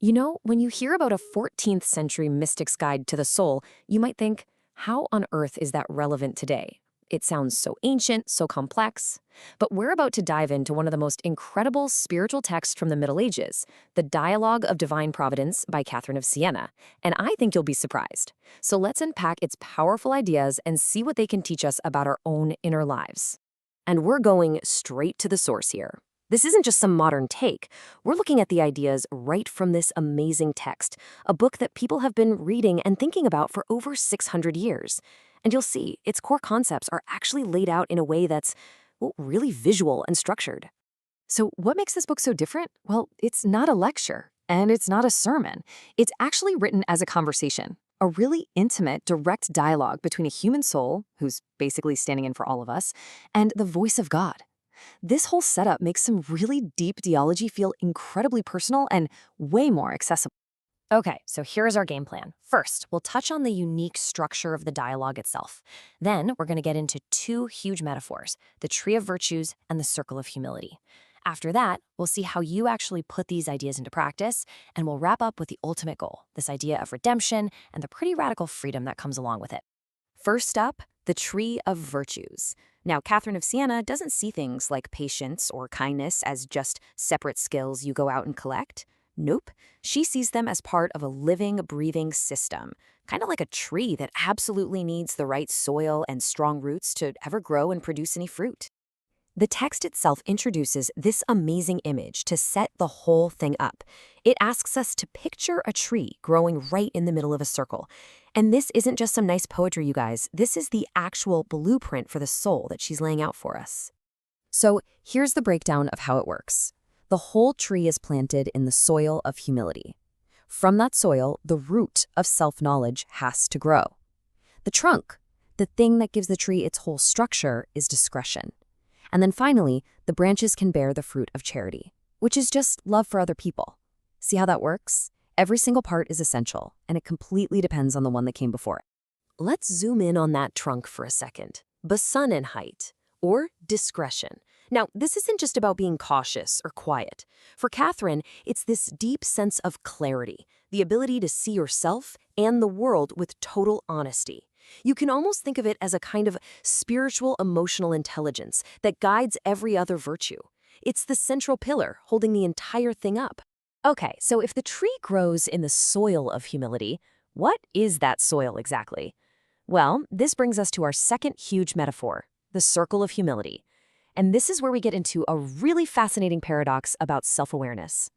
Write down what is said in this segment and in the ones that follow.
You know, when you hear about a 14th century mystic's guide to the soul, you might think, how on earth is that relevant today? It sounds so ancient, so complex. But we're about to dive into one of the most incredible spiritual texts from the Middle Ages, the Dialogue of Divine Providence by Catherine of Siena. And I think you'll be surprised. So let's unpack its powerful ideas and see what they can teach us about our own inner lives. And we're going straight to the source here. This isn't just some modern take. We're looking at the ideas right from this amazing text, a book that people have been reading and thinking about for over 600 years. And you'll see, its core concepts are actually laid out in a way that's, well, really visual and structured. So what makes this book so different? Well, it's not a lecture, and it's not a sermon. It's actually written as a conversation, a really intimate, direct dialogue between a human soul, who's basically standing in for all of us, and the voice of God. This whole setup makes some really deep theology feel incredibly personal and way more accessible. Okay, so here's our game plan. First, we'll touch on the unique structure of the dialogue itself. Then, we're going to get into two huge metaphors, the Tree of Virtues and the Circle of Humility. After that, we'll see how you actually put these ideas into practice, and we'll wrap up with the ultimate goal, this idea of redemption and the pretty radical freedom that comes along with it. First up, the Tree of Virtues. Now, Catherine of Siena doesn't see things like patience or kindness as just separate skills you go out and collect. Nope. She sees them as part of a living, breathing system, kind of like a tree that absolutely needs the right soil and strong roots to ever grow and produce any fruit. The text itself introduces this amazing image to set the whole thing up. It asks us to picture a tree growing right in the middle of a circle. And this isn't just some nice poetry, you guys. This is the actual blueprint for the soul that she's laying out for us. So here's the breakdown of how it works. The whole tree is planted in the soil of humility. From that soil, the root of self-knowledge has to grow. The trunk, the thing that gives the tree its whole structure, is discretion. And then finally, the branches can bear the fruit of charity, which is just love for other people. See how that works? Every single part is essential, and it completely depends on the one that came before it. Let's zoom in on that trunk for a second. Besonnenheit, or discretion. Now, this isn't just about being cautious or quiet. For Catherine, it's this deep sense of clarity, the ability to see yourself and the world with total honesty. You can almost think of it as a kind of spiritual emotional intelligence that guides every other virtue. It's the central pillar holding the entire thing up. Okay, so if the tree grows in the soil of humility, what is that soil exactly? Well, this brings us to our second huge metaphor, the circle of humility. And this is where we get into a really fascinating paradox about self-awareness.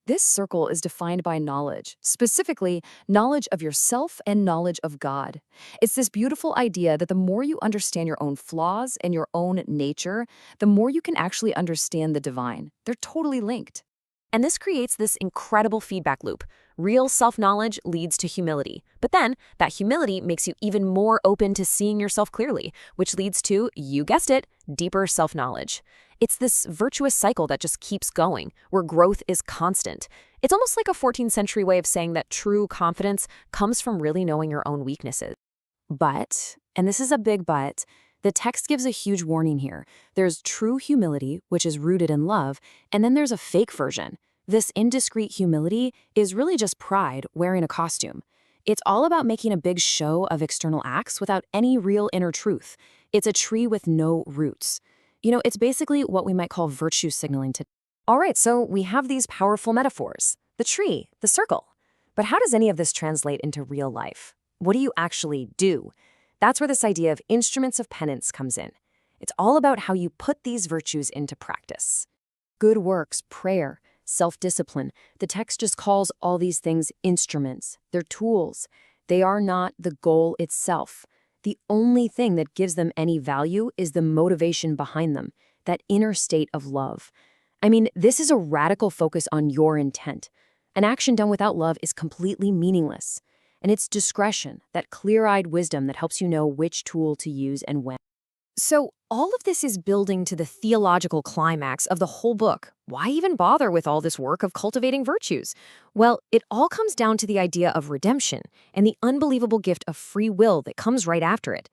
This circle is defined by knowledge, specifically knowledge of yourself and knowledge of God. It's this beautiful idea that the more you understand your own flaws and your own nature, the more you can actually understand the divine. They're totally linked. And this creates this incredible feedback loop. Real self-knowledge leads to humility. But then, that humility makes you even more open to seeing yourself clearly, which leads to, you guessed it, deeper self-knowledge. It's this virtuous cycle that just keeps going, where growth is constant. It's almost like a 14th century way of saying that true confidence comes from really knowing your own weaknesses. But, and this is a big but, the text gives a huge warning here. There's true humility, which is rooted in love, and then there's a fake version. This indiscreet humility is really just pride wearing a costume. It's all about making a big show of external acts without any real inner truth. It's a tree with no roots. You know, it's basically what we might call virtue signaling today. All right, so we have these powerful metaphors. The tree, the circle. But how does any of this translate into real life? What do you actually do? That's where this idea of instruments of penance comes in. It's all about how you put these virtues into practice. Good works, prayer, self-discipline. The text just calls all these things instruments. They're tools. They are not the goal itself. The only thing that gives them any value is the motivation behind them, that inner state of love. I mean, this is a radical focus on your intent. An action done without love is completely meaningless. And it's discretion, that clear-eyed wisdom that helps you know which tool to use and when. So all of this is building to the theological climax of the whole book. Why even bother with all this work of cultivating virtues? Well, it all comes down to the idea of redemption and the unbelievable gift of free will that comes right after it.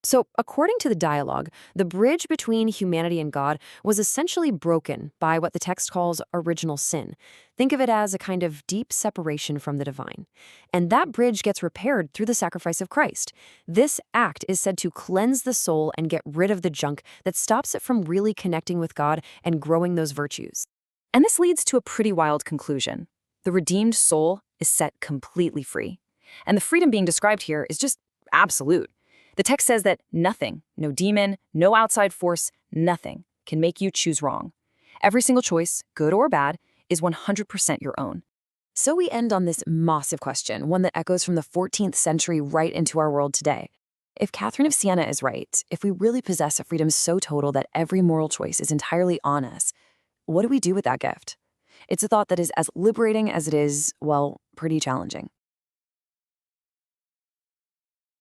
So, according to the dialogue, the bridge between humanity and God was essentially broken by what the text calls original sin. Think of it as a kind of deep separation from the divine. And that bridge gets repaired through the sacrifice of Christ. This act is said to cleanse the soul and get rid of the junk that stops it from really connecting with God and growing those virtues. And this leads to a pretty wild conclusion. The redeemed soul is set completely free. And the freedom being described here is just absolute. The text says that nothing, no demon, no outside force, nothing can make you choose wrong. Every single choice, good or bad, is 100% your own. So we end on this massive question, one that echoes from the 14th century right into our world today. If Catherine of Siena is right, if we really possess a freedom so total that every moral choice is entirely on us, what do we do with that gift? It's a thought that is as liberating as it is, well, pretty challenging.